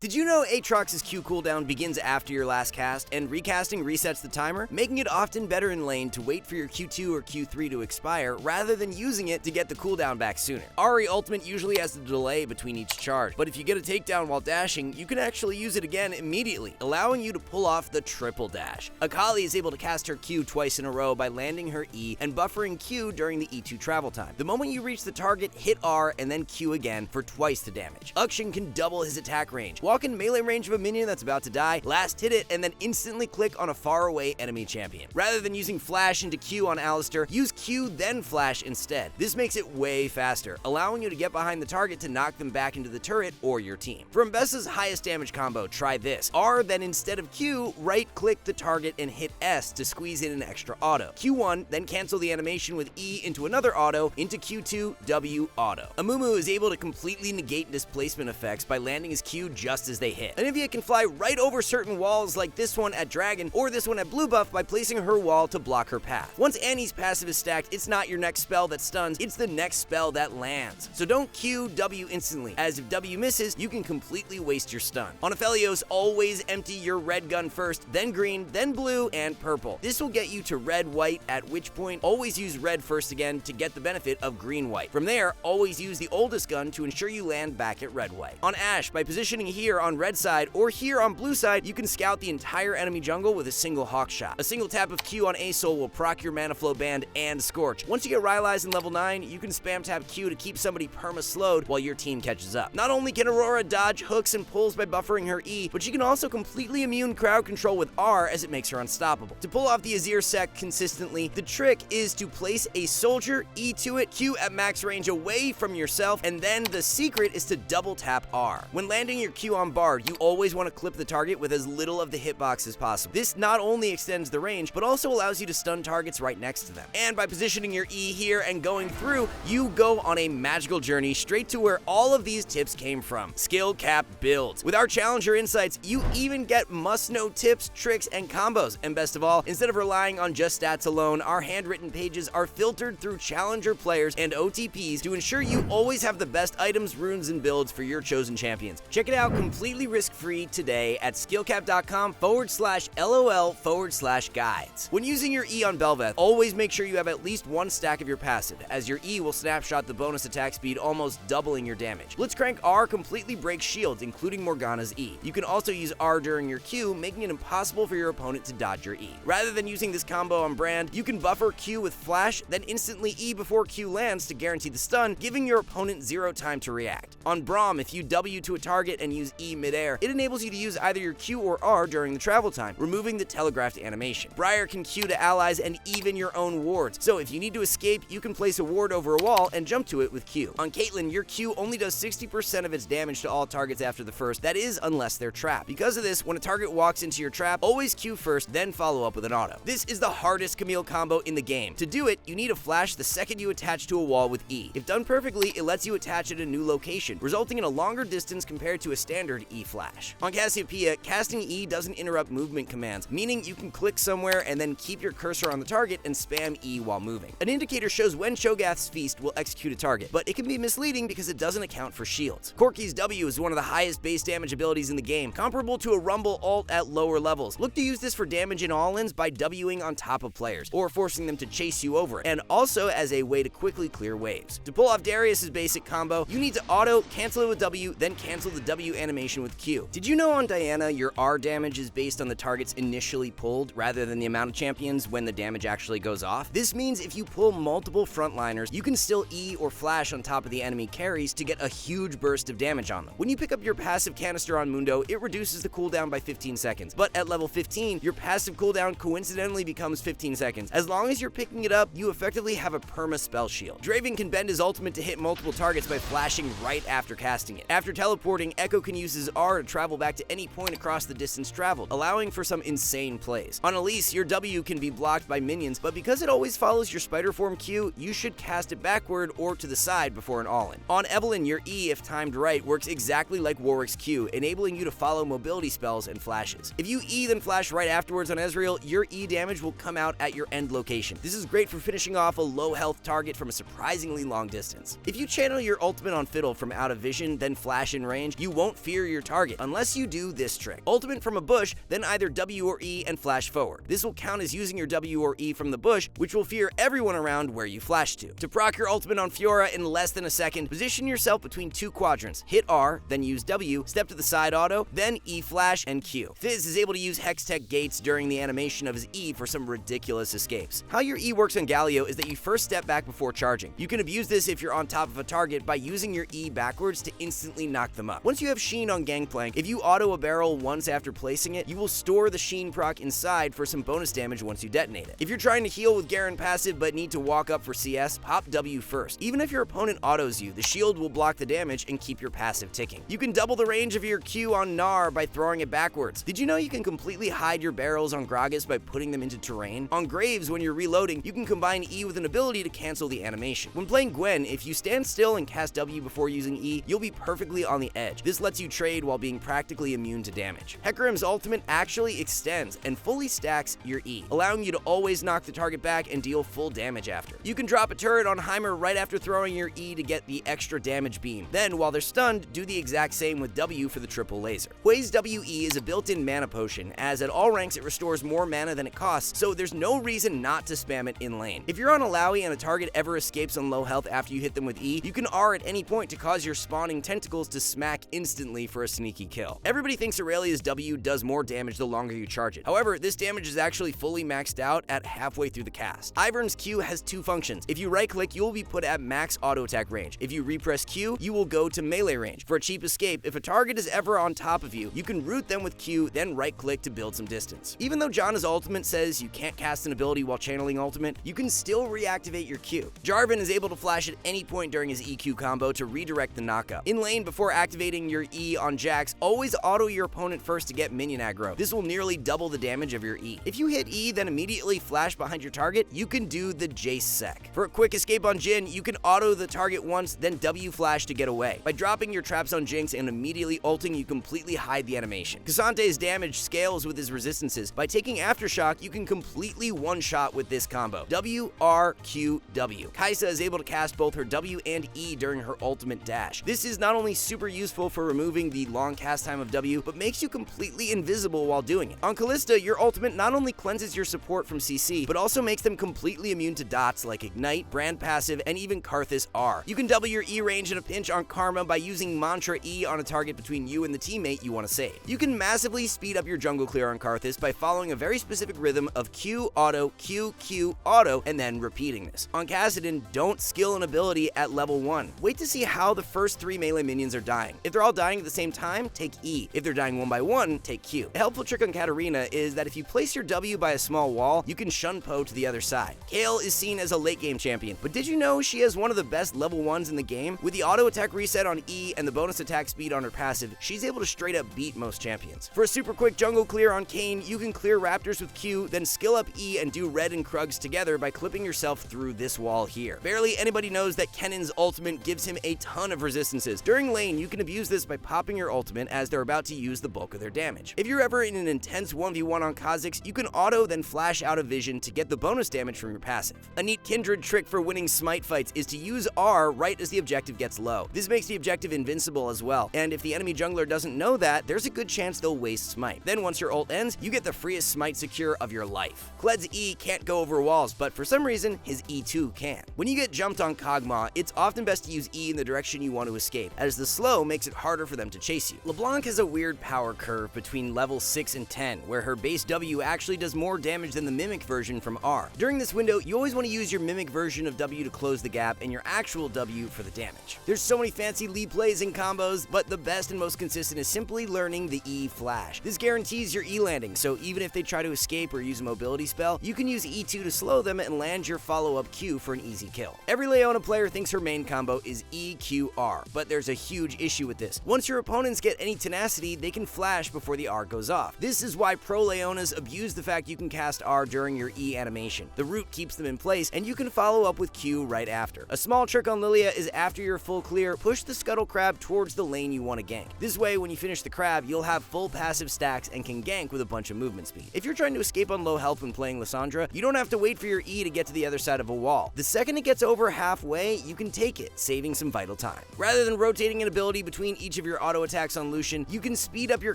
Did you know Aatrox's Q cooldown begins after your last cast, and recasting resets the timer, making it often better in lane to wait for your Q2 or Q3 to expire rather than using it to get the cooldown back sooner. Ahri ultimate usually has a delay between each charge, but if you get a takedown while dashing, you can actually use it again immediately, allowing you to pull off the triple dash. Akali is able to cast her Q twice in a row by landing her E and buffering Q during the E2 travel time. The moment you reach the target, hit R and then Q again for twice the damage. Akshan can double his attack range. Walk in melee range of a minion that's about to die, last hit it, and then instantly click on a faraway enemy champion. Rather than using flash into Q on Alistar, use Q then flash instead. This makes it way faster, allowing you to get behind the target to knock them back into the turret or your team. For Ambessa's highest damage combo, try this. R, then instead of Q, right-click the target and hit S to squeeze in an extra auto. Q1, then cancel the animation with E into another auto, into Q2, W auto. Amumu is able to completely negate displacement effects by landing his Q just as they hit. Anivia can fly right over certain walls like this one at Dragon or this one at Blue Buff by placing her wall to block her path. Once Annie's passive is stacked, it's not your next spell that stuns, it's the next spell that lands. So don't Q W instantly, as if W misses, you can completely waste your stun. On Aphelios, always empty your red gun first, then green, then blue, and purple. This will get you to red-white, at which point always use red first again to get the benefit of green-white. From there, always use the oldest gun to ensure you land back at red-white. On Ashe, by positioning here on red side or here on blue side, you can scout the entire enemy jungle with a single hawk shot. A single tap of Q on A Sol will proc your mana flow band and Scorch. Once you get Rylai's in level 9, you can spam tap Q to keep somebody perma-slowed while your team catches up. Not only can Aurora dodge hooks and pulls by buffering her E, but she can also completely immune crowd control with R as it makes her unstoppable. To pull off the Azir sec consistently, the trick is to place a soldier, E to it, Q at max range away from yourself, and then the secret is to double tap R. When landing your Q on Bard, you always want to clip the target with as little of the hitbox as possible. This not only extends the range, but also allows you to stun targets right next to them. And by positioning your E here and going through, you go on a magical journey straight to where all of these tips came from: skill cap builds. With our challenger insights, you even get must-know tips, tricks, and combos. And best of all, instead of relying on just stats alone, our handwritten pages are filtered through challenger players and OTPs to ensure you always have the best items, runes, and builds for your chosen champions. Check it out completely risk-free today at skillcap.com/LOL/guides. When using your E on Bel'veth, always make sure you have at least one stack of your passive, as your E will snapshot the bonus attack speed, almost doubling your damage. Blitzcrank R completely breaks shields, including Morgana's E. You can also use R during your Q, making it impossible for your opponent to dodge your E. Rather than using this combo on Brand, you can buffer Q with flash, then instantly E before Q lands to guarantee the stun, giving your opponent zero time to react. On Braum, if you W to a target and use E midair, it enables you to use either your Q or R during the travel time, removing the telegraphed animation. Briar can Q to allies and even your own wards, so if you need to escape, you can place a ward over a wall and jump to it with Q. On Caitlyn, your Q only does 60% of its damage to all targets after the first, that is, unless they're trapped. Because of this, when a target walks into your trap, always Q first, then follow up with an auto. This is the hardest Camille combo in the game. To do it, you need a flash the second you attach to a wall with E. If done perfectly, it lets you attach at a new location, resulting in a longer distance compared to a standard E flash. On Cassiopeia, casting E doesn't interrupt movement commands, meaning you can click somewhere and then keep your cursor on the target and spam E while moving. An indicator shows when Cho'gath's feast will execute a target, but it can be misleading because it doesn't account for shields. Corki's W is one of the highest base damage abilities in the game, comparable to a Rumble ult at lower levels. Look to use this for damage in all-ins by Wing on top of players, or forcing them to chase you over, and also as a way to quickly clear waves. To pull off Darius's basic combo, you need to auto, cancel it with W, then cancel the W animation with Q. Did you know on Diana, your R damage is based on the targets initially pulled, rather than the amount of champions when the damage actually goes off? This means if you pull multiple frontliners, you can still E or flash on top of the enemy carries to get a huge burst of damage on them. When you pick up your passive canister on Mundo, it reduces the cooldown by 15 seconds, but at level 15, your passive cooldown coincidentally becomes 15 seconds. As long as you're picking it up, you effectively have a perma spell shield. Draven can bend his ultimate to hit multiple targets by flashing right after casting it. After teleporting, Ekko can use his R to travel back to any point across the distance traveled, allowing for some insane plays. On Elise, your W can be blocked by minions, but because it always follows your spider form Q, you should cast it backward or to the side before an all-in. On Evelynn, your E, if timed right, works exactly like Warwick's Q, enabling you to follow mobility spells and flashes. If you E then flash right afterwards on Ezreal, your E damage will come out at your end location. This is great for finishing off a low health target from a surprisingly long distance. If you channel your ultimate on Fiddle from out of vision, then flash in range, you won't fear your target, unless you do this trick. Ultimate from a bush, then either W or E and flash forward. This will count as using your W or E from the bush, which will fear everyone around where you flash to. To proc your ultimate on Fiora in less than a second, position yourself between two quadrants. Hit R, then use W, step to the side auto, then E flash and Q. Fizz is able to use Hextech gates during the animation of his E for some ridiculous escapes. How your E works on Galio is that you first step back before charging. You can abuse this if you're on top of a target by using your E backwards to instantly knock them up. Once you have Sheen on Gangplank, if you auto a barrel once after placing it, you will store the Sheen proc inside for some bonus damage once you detonate it. If you're trying to heal with Garen passive but need to walk up for CS, pop W first. Even if your opponent autos you, the shield will block the damage and keep your passive ticking. You can double the range of your Q on Gnar by throwing it backwards. Did you know you can completely hide your barrels on Gragas by putting them into terrain? On Graves, when you're reloading, you can combine E with an ability to cancel the animation. When playing Gwen, if you stand still and cast W before using E, you'll be perfectly on the edge. This lets you trade while being practically immune to damage. Hecarim's ultimate actually extends and fully stacks your E, allowing you to always knock the target back and deal full damage after. You can drop a turret on Heimer right after throwing your E to get the extra damage beam. Then, while they're stunned, do the exact same with W for the triple laser. Hui's WE is a built-in mana potion, as at all ranks it restores more mana than it costs, so there's no reason not to spam it in lane. If you're on a Lowy and a target ever escapes on low health after you hit them with E, you can R at any point to cause your spawning tentacles to smack instantly for a sneaky kill. Everybody thinks Aurelia's W does more damage the longer you charge it. However, this damage is actually fully maxed out at halfway through the cast. Ivern's Q has two functions. If you right-click, you will be put at max auto attack range. If you repress Q, you will go to melee range. For a cheap escape, if a target is ever on top of you, you can root them with Q, then right-click to build some distance. Even though Janna's ultimate says you can't cast an ability while channeling ultimate, you can still reactivate your Q. Jarvan is able to flash at any point during his EQ combo to redirect the knockup. In lane, before activating your E on Jax, always auto your opponent first to get minion aggro. This will nearly double the damage of your E. If you hit E, then immediately flash behind your target, you can do the Jace sec. For a quick escape on Jhin, you can auto the target once, then W flash to get away. By dropping your traps on Jinx and immediately ulting, you completely hide the animation. Kassante's damage scales with his resistances. By taking Aftershock, you can completely one-shot with this combo. W, R, Q, W. Kai'Sa is able to cast both her W and E during her ultimate dash. This is not only super useful for removing the long cast time of W, but makes you completely invisible while doing it. On Kalista, your ultimate not only cleanses your support from CC, but also makes them completely immune to dots like Ignite, Brand Passive, and even Karthus R. You can double your E range in a pinch on Karma by using Mantra E on a target between you and the teammate you want to save. You can massively speed up your jungle clear on Karthus by following a very specific rhythm of Q, auto, Q, Q, auto, and then repeating this. On Kassadin, don't skill an ability at level 1. Wait to see how the first 3 melee minions are dying. If they're all dying at the same time, take E. If they're dying one by one, take Q. A helpful trick on Katarina is that if you place your W by a small wall, you can shun Po to the other side. Kayle is seen as a late game champion, but did you know she has one of the best level 1s in the game? With the auto attack reset on E and the bonus attack speed on her passive, she's able to straight up beat most champions. For a super quick jungle clear on Kayn, you can clear raptors with Q, then skill up E and do Red and Krugs together by clipping yourself through this wall here. Barely anybody knows that Kennen's ultimate gives him a ton of resistances. During lane, you can abuse this by popping your ultimate as they're about to use the bulk of their damage. If you're ever in an intense 1v1 on Kha'Zix, you can auto then flash out of vision to get the bonus damage from your passive. A neat kindred trick for winning smite fights is to use R right as the objective gets low. This makes the objective invincible as well, and if the enemy jungler doesn't know that, there's a good chance they'll waste smite. Then once your ult ends, you get the freest smite secure of your life. Kled's E can't go over walls, but for some reason, his E2 can. When you get jumped on Kog'Maw, it's often best to use E in the direction you want to escape, as the slow makes it harder for them to chase you. LeBlanc has a weird power curve between level 6 and 10, where her base W actually does more damage than the Mimic version from R. During this window, you always want to use your Mimic version of W to close the gap, and your actual W for the damage. There's so many fancy lead plays and combos, but the best and most consistent is simply learning the E flash. This guarantees your E landing, so even if they try to escape or use a mobility spell, you can use E2 to slow them and land your follow-up Q for an easy kill. Every Leona player thinks her main combo is EQR, but there's a huge issue with this. Once your opponents get any tenacity, they can flash before the R goes off. This is why pro Leonas abuse the fact you can cast R during your E animation. The root keeps them in place, and you can follow up with Q right after. A small trick on Lilia is after your full clear, push the Scuttle Crab towards the lane you want to gank. This way, when you finish the crab, you'll have full passive stacks and can gank with a bunch of movement speed. If you're trying to escape on low health when playing Lissandra, you don't have to wait for your E to get to the other side of a wall. The second it gets over halfway, you can take it, saving some vital time. Rather than rotating an ability between each of your extra auto attacks on Lucian, you can speed up your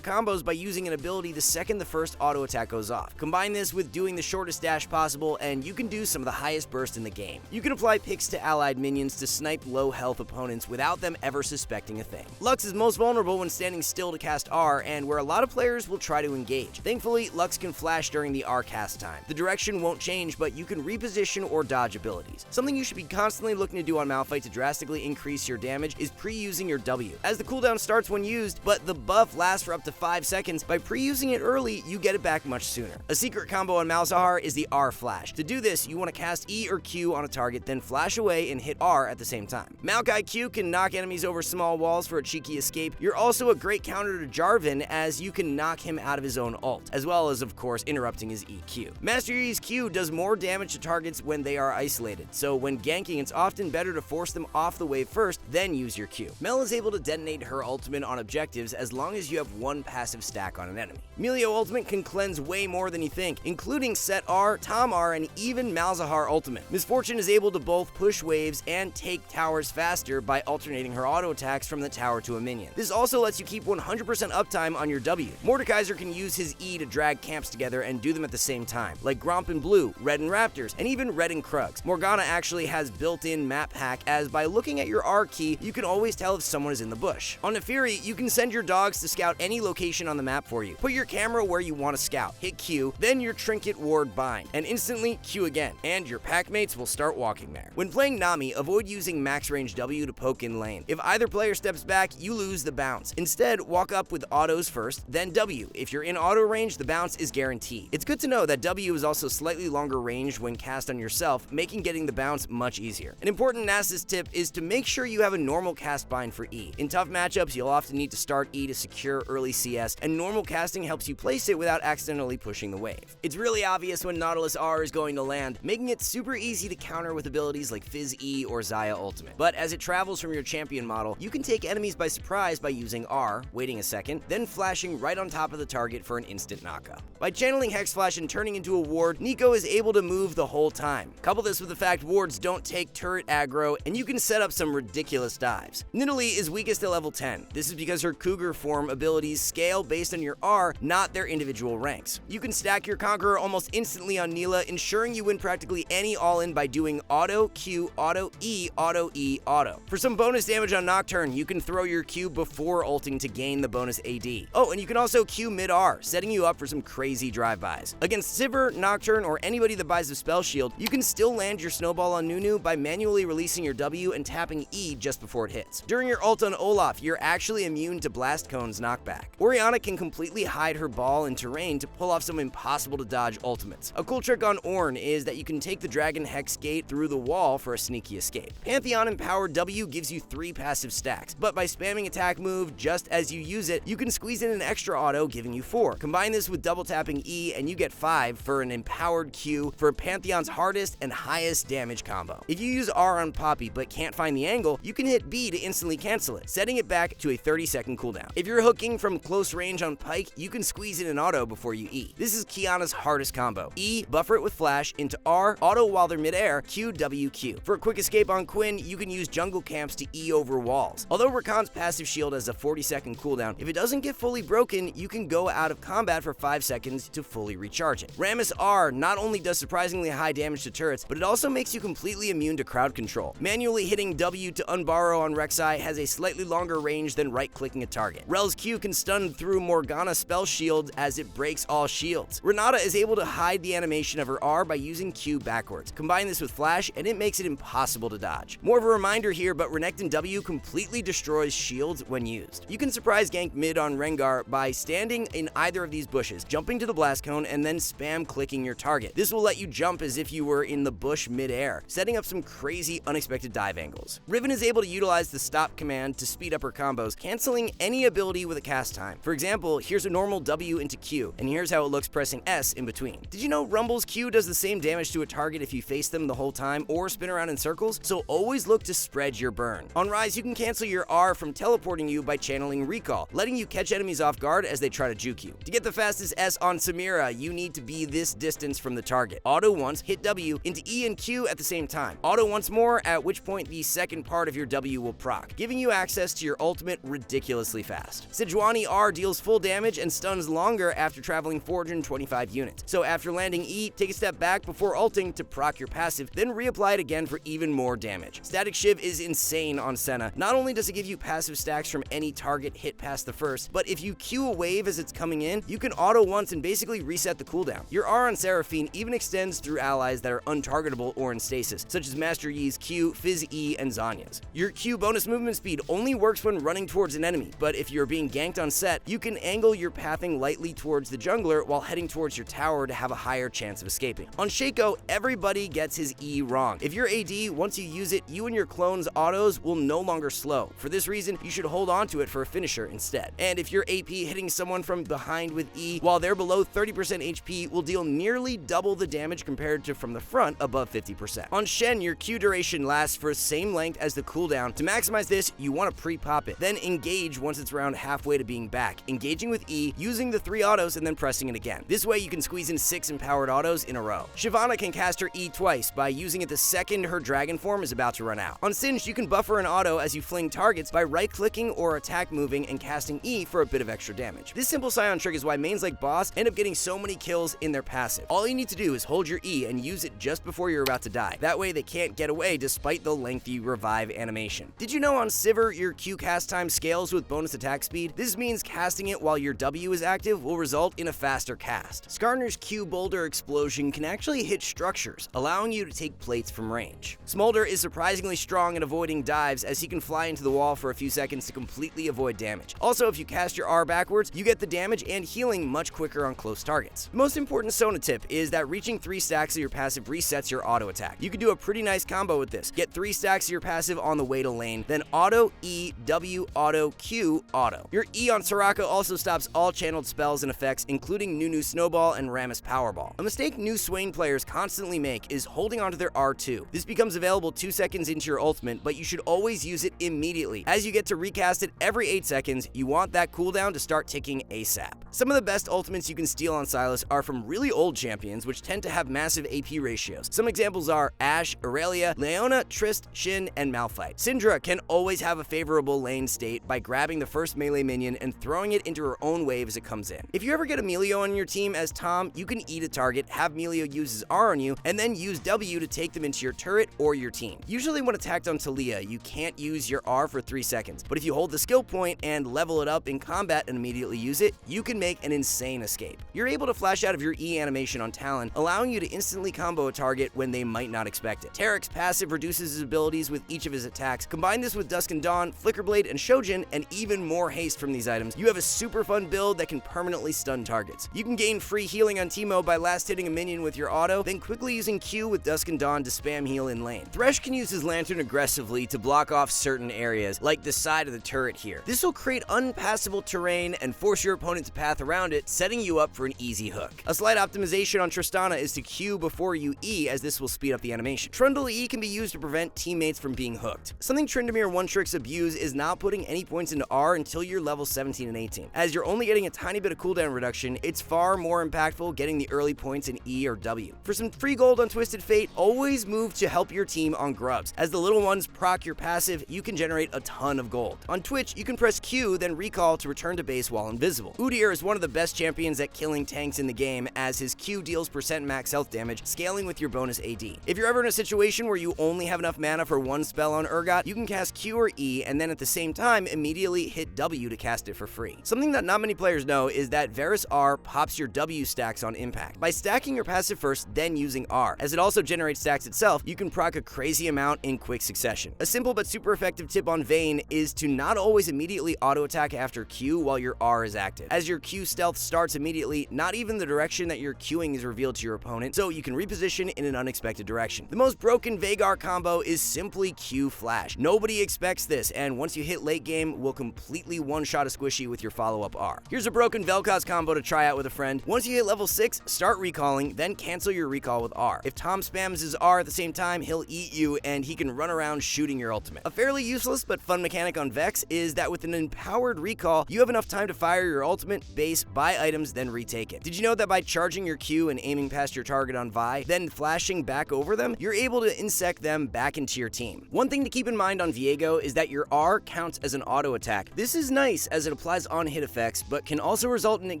combos by using an ability the second the first auto attack goes off. Combine this with doing the shortest dash possible, and you can do some of the highest burst in the game. You can apply picks to allied minions to snipe low health opponents without them ever suspecting a thing. Lux is most vulnerable when standing still to cast R, and where a lot of players will try to engage. Thankfully, Lux can flash during the R cast time. The direction won't change, but you can reposition or dodge abilities. Something you should be constantly looking to do on Malphite to drastically increase your damage is pre-using your W, as the cooldown starts when used, but the buff lasts for up to 5 seconds. By pre-using it early, you get it back much sooner. A secret combo on Malzahar is the R flash. To do this, you want to cast E or Q on a target, then flash away and hit R at the same time. Maokai Q can knock enemies over small walls for a cheeky escape. You're also a great counter to Jarvan, as you can knock him out of his own ult, as well as, of course, interrupting his EQ. Master Yi's Q does more damage to targets when they are isolated, so when ganking, it's often better to force them off the wave first, then use your Q. Mel is able to detonate her ultimate on objectives as long as you have one passive stack on an enemy. Melio ultimate can cleanse way more than you think, including Set R, Tom R, and even Malzahar ultimate. Misfortune is able to both push waves and take towers faster by alternating her auto attacks from the tower to a minion. This also lets you keep 100% uptime on your W. Mordekaiser can use his E to drag camps together and do them at the same time, like Gromp and Blue, Red and Raptors, and even Red and Krugs. Morgana actually has built-in map hack, as by looking at your R key, you can always tell if someone is in the bush. On Nefiri, you can send your dogs to scout any location on the map for you. Put your camera where you want to scout, hit Q, then your trinket ward bind, and instantly Q again, and your pack mates will start walking there. When playing Nami, avoid using max range W to poke in lane. If either player steps back, you lose the bounce. Instead, walk up with autos first, then W. If you're in auto range, the bounce is guaranteed. It's good to know that W is also slightly longer range when cast on yourself, making getting the bounce much easier. An important Nasus tip is to make sure you have a normal cast bind for E. In tough matchups, you'll often need to start E to secure early CS, and normal casting helps you place it without accidentally pushing the wave. It's really obvious when Nautilus R is going to land, making it super easy to counter with abilities like Fizz E or Xayah ultimate. But as it travels from your champion model, you can take enemies by surprise by using R, waiting a second, then flashing right on top of the target for an instant knockup. By channeling Hex Flash and turning into a ward, Neeko is able to move the whole time. Couple this with the fact wards don't take turret aggro, and you can set up some ridiculous dives. Nidalee is weakest at level 10. This is because her Cougar form abilities scale based on your R, not their individual ranks. You can stack your Conqueror almost instantly on Neela, ensuring you win practically any all-in by doing auto, Q, auto, E, auto, E, auto. For some bonus damage on Nocturne, you can throw your Q before ulting to gain the bonus AD. Oh, and you can also Q mid-R, setting you up for some crazy drive-bys. Against Sivir, Nocturne, or anybody that buys a spell shield, you can still land your snowball on Nunu by manually releasing your W and tapping E just before it hits. During your ult on Olaf, you're actually immune to Blast Cone's knockback. Orianna can completely hide her ball in terrain to pull off some impossible to dodge ultimates. A cool trick on Ornn is that you can take the Dragon Hex Gate through the wall for a sneaky escape. Pantheon Empowered W gives you 3 passive stacks, but by spamming attack move just as you use it, you can squeeze in an extra auto, giving you 4. Combine this with double tapping E and you get 5 for an empowered Q for Pantheon's hardest and highest damage combo. If you use R on Poppy but can't find the angle, you can hit B to instantly cancel it, setting it back to a 30-second cooldown. If you're hooking from close range on Pyke, you can squeeze in an auto before you E. This is Qiyana's hardest combo. E, buffer it with flash, into R, auto while they're mid-air, Q, W, Q. For a quick escape on Quinn, you can use jungle camps to E over walls. Although Rakan's passive shield has a 40-second cooldown, if it doesn't get fully broken, you can go out of combat for 5 seconds to fully recharge it. Rammus R not only does surprisingly high damage to turrets, but it also makes you completely immune to crowd control. Manually hitting W to unborrow on Rek'Sai has a slightly longer range than right-clicking a target. Rel's Q can stun through Morgana's spell shield as it breaks all shields. Renata is able to hide the animation of her R by using Q backwards. Combine this with flash, and it makes it impossible to dodge. More of a reminder here, but Renekton W completely destroys shields when used. You can surprise gank mid on Rengar by standing in either of these bushes, jumping to the blast cone, and then spam clicking your target. This will let you jump as if you were in the bush mid-air, setting up some crazy unexpected dive angles. Riven is able to utilize the stop command to speed up her combos, canceling any ability with a cast time. For example, here's a normal W into Q, and here's how it looks pressing S in between. Did you know Rumble's Q does the same damage to a target if you face them the whole time or spin around in circles? So always look to spread your burn. On Ryze, you can cancel your R from teleporting you by channeling Recall, letting you catch enemies off guard as they try to juke you. To get the fastest S on Samira, you need to be this distance from the target. Auto once, hit W into E and Q at the same time. Auto once more, at which point the second part of your W will proc, giving you access to your ultimate ultimate ridiculously fast. Sejuani R deals full damage and stuns longer after traveling 425 units. So after landing E, take a step back before ulting to proc your passive, then reapply it again for even more damage. Static Shiv is insane on Senna. Not only does it give you passive stacks from any target hit past the first, but if you Q a wave as it's coming in, you can auto once and basically reset the cooldown. Your R on Seraphine even extends through allies that are untargetable or in stasis, such as Master Yi's Q, Fizz E, and Zhonya's. Your Q bonus movement speed only works when running towards an enemy, but if you're being ganked on set, you can angle your pathing lightly towards the jungler while heading towards your tower to have a higher chance of escaping. On Shaco, everybody gets his E wrong. If you're AD, once you use it, you and your clone's autos will no longer slow. For this reason, you should hold on to it for a finisher instead. And if you're AP, hitting someone from behind with E while they're below 30% HP will deal nearly double the damage compared to from the front above 50%. On Shen, your Q duration lasts for the same length as the cooldown. To maximize this, you want to pre-pop it, then engage once it's around halfway to being back, engaging with E, using the 3 autos, and then pressing it again. This way you can squeeze in 6 empowered autos in a row. Shyvana can cast her E twice by using it the second her dragon form is about to run out. On Singed, you can buffer an auto as you fling targets by right-clicking or attack moving and casting E for a bit of extra damage. This simple Scion trick is why mains like Boss end up getting so many kills in their passive. All you need to do is hold your E and use it just before you're about to die. That way they can't get away despite the lengthy revive animation. Did you know on Sivir your Q cast time scales with bonus attack speed? This means casting it while your W is active will result in a faster cast. Skarner's Q boulder explosion can actually hit structures, allowing you to take plates from range. Smolder is surprisingly strong at avoiding dives as he can fly into the wall for a few seconds to completely avoid damage. Also, if you cast your R backwards, you get the damage and healing much quicker on close targets. The most important Sona tip is that reaching 3 stacks of your passive resets your auto attack. You can do a pretty nice combo with this. Get 3 stacks of your passive on the way to lane, then auto, E, W, auto, Q, auto. Your E on Soraka also stops all channeled spells and effects, including Nunu Snowball and Rammus Powerball. A mistake new Swain players constantly make is holding onto their R2. This becomes available 2 seconds into your ultimate, but you should always use it immediately. As you get to recast it every 8 seconds, you want that cooldown to start ticking ASAP. Some of the best ultimates you can steal on Sylas are from really old champions, which tend to have massive AP ratios. Some examples are Ashe, Aurelia, Leona, Trist, Shin, and Malphite. Syndra can always have a favorable lane state by grabbing the first melee minion and throwing it into her own wave as it comes in. If you ever get Emilio on your team as Tom, you can eat a target, have Emilio use his R on you, and then use W to take them into your turret or your team. Usually when attacked on Talia, you can't use your R for 3 seconds, but if you hold the skill point and level it up in combat and immediately use it, you can make an insane escape. You're able to flash out of your E animation on Talon, allowing you to instantly combo a target when they might not expect it. Tarek's passive reduces his abilities with each of his attacks. Combine this with Dusk and Dawn, Flickerblade, and Shojin, and even more haste from these items. You have a super fun build that can permanently stun targets. You can gain free healing on Teemo by last hitting a minion with your auto, then quickly using Q with Dusk and Dawn to spam heal in lane. Thresh can use his lantern aggressively to block off certain areas, like the side of the turret here. This will create unpassable terrain and force your opponent to path around it, setting you up for an easy hook. A slight optimization on Tristana is to Q before you E, as this will speed up the animation. Trundle E can be used to prevent teammates from being hooked. Something Tryndamere one-tricks abuse is not putting any points into R until you're level 17 and 18. As you're only getting a tiny bit of cooldown reduction, it's far more impactful getting the early points in E or W. For some free gold on Twisted Fate, always move to help your team on grubs. As the little ones proc your passive, you can generate a ton of gold. On Twitch, you can press Q, then recall to return to base while invisible. Udyr is one of the best champions at killing tanks in the game, as his Q deals % max health damage, scaling with your bonus AD. If you're ever in a situation where you only have enough mana for one spell on Urgot, you can cast Q or E, and then at the same time, immediately hit W to cast it for free. Something that not many players know is that Varus R pops your W stacks on impact. By stacking your passive first, then using R. As it also generates stacks itself, you can proc a crazy amount in quick succession. A simple but super effective tip on Vayne is to not always immediately auto-attack after Q while your R is active. As your Q stealth starts immediately, not even the direction that you're Qing is revealed to your opponent, so you can reposition in an unexpected direction. The most broken Veigar combo is simply Q Flash. Nobody expects this, and once you hit late game, will completely one-shot a squishy with your follow-up R. Here's a broken Vel'Koz combo to try out with a friend. Once you hit level 6, start recalling, then cancel your recall with R. If Tom spams his R at the same time, he'll eat you, and he can run around shooting your ultimate. A fairly useless but fun mechanic on Vex is that with an empowered recall, you have enough time to fire your ultimate, base, buy items, then retake it. Did you know that by charging your Q and aiming past your target on Vi, then flashing back over them, you're able to insect them back into your team? One thing to keep in mind on Viego is that your R counts as an auto attack. This is nice as it applies on-hit effects, but can also result in it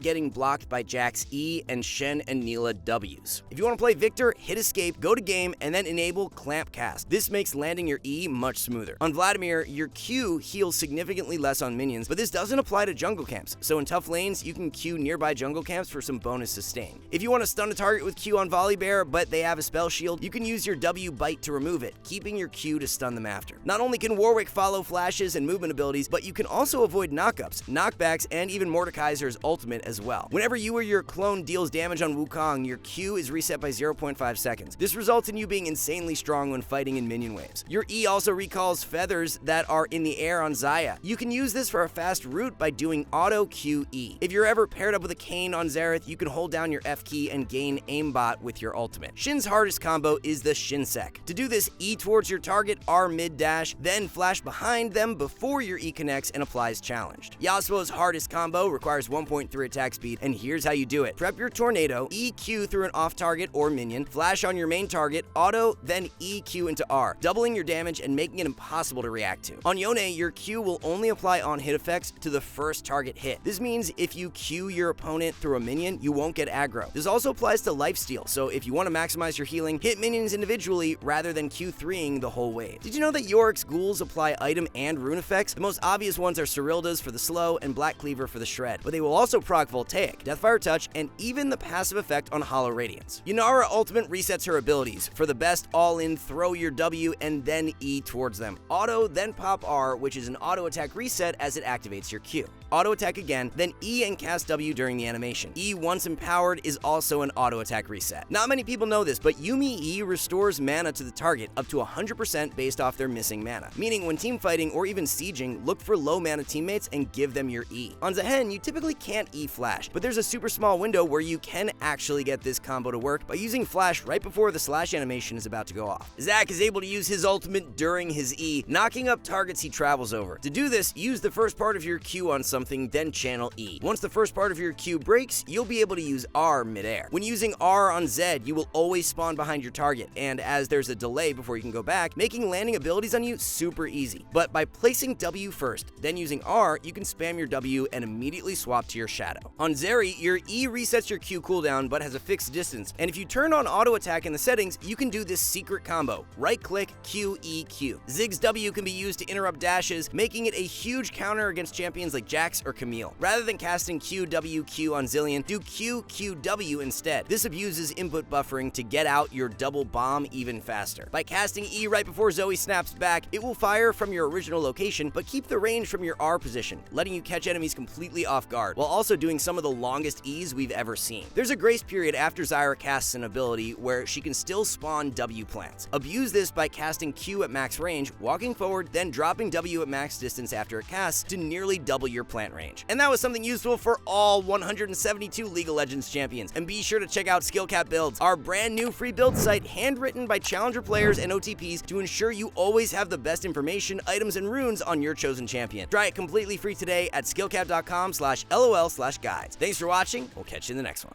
getting blocked by Jack's E and Shen and Neela W's. If you want to play Victor, hit escape, go to game, and then enable Clamp Cast. This makes landing your E much smoother. On Vladimir, your Q heals significantly less on minions, but this doesn't apply to jungle camps, so in tough lanes, you can Q nearby jungle camps for some bonus sustain. If you want to stun a target with Q on Volibear, but they have a spell shield, you can use your W bite to remove it, keeping your Q to stun them after. Not only can Warwick follow flashes and movement abilities, but you can also avoid knockups, knockbacks, and even Mordekaiser's ultimate as well. Whenever you or your clone deals damage on Wukong, your Q is reset by 0.5 seconds. This results in you being insanely strong when fighting in minion waves. Your E also recalls feathers that are in the air on Xayah. You can use this for a fast route by doing auto QE. If you're ever paired up with a Kayn on Xerath, you can hold down your F key and gain aimbot with your ultimate. Shin's hardest combo is the Shinsec. To do this, E towards your target, R mid dash, then flash behind them before your E connects and applies challenged. Yasuo's hardest combo requires 1.3 attack speed, and here's how you do it. Prep your tornado, EQ through an off target or minion, flash on your main target, auto, then EQ into R, doubling your damage and making it impossible to react to. On Yone, your Q will only apply on hit effects to the first target hit. This means if you Q your opponent through a minion, you won't get aggro. This also applies to lifesteal, so if you want to maximize your healing, hit minions individually rather than Q3ing the whole wave. Did you know that Yorick's ghouls apply item and rune effects? The most obvious ones are Cyrilda's for the slow and Black Cleaver for the shred, but they will also proc Voltaic, Deathfire Touch, and even the passive effect on Hollow Radiance. Yunara ultimate resets her abilities. For the best all-in, throw your W and then E towards them. Auto, then pop R, which is an auto attack reset as it activates your Q. Auto attack again, then E and cast W during the animation. E, once empowered, is also an auto attack reset. Not many people know this, but Yuumi E restores mana to the target up to 100% based off their missing mana. Meaning when team fighting or even sieging, look for low mana teammates and give them your E. On Zehen, you typically can't E flash, but there's a super small window where you can actually get this combo to work by using flash right before the slash animation is about to go off. Zac is able to use his ultimate during his E, knocking up targets he travels over. To do this, use the first part of your Q on something, then channel E. Once the first part of your Q breaks, you'll be able to use R midair. When using R on Zed, you will always spawn behind your target, and as there's a delay before you can go back, making landing abilities on you super easy. But by placing W first, then using R, you can spam your W and immediately swap to your shadow. On Zeri, your E resets your Q cooldown but has a fixed distance, and if you turn on auto attack in the settings, you can do this secret combo, right click Q E Q. Ziggs W can be used to interrupt dashes, making it a huge counter against champions like Jax or Camille. Rather than casting Q W Q on Zilean, do Q Q W instead. This abuses input buffering to get out your double bomb even faster. By casting E right before Zoe snaps back, it will fire from your original location, but keep the range from your R position, letting you catch enemies completely off guard, while also doing some of the longest E's we've ever seen. There's a grace period after Zyra casts an ability where she can still spawn W plants. Abuse this by casting Q at max range, walking forward, then dropping W at max distance after it casts to nearly double your plant range. And that was something useful for all 172 League of Legends champions. And be sure to check out SkillCap Builds, our brand new free build site handwritten by challenger players and OTPs to ensure you always have the best information, items, and runes on your chosen champion. Try it completely free today at skillcap.com/LOL/guides. Thanks for watching. We'll catch you in the next one.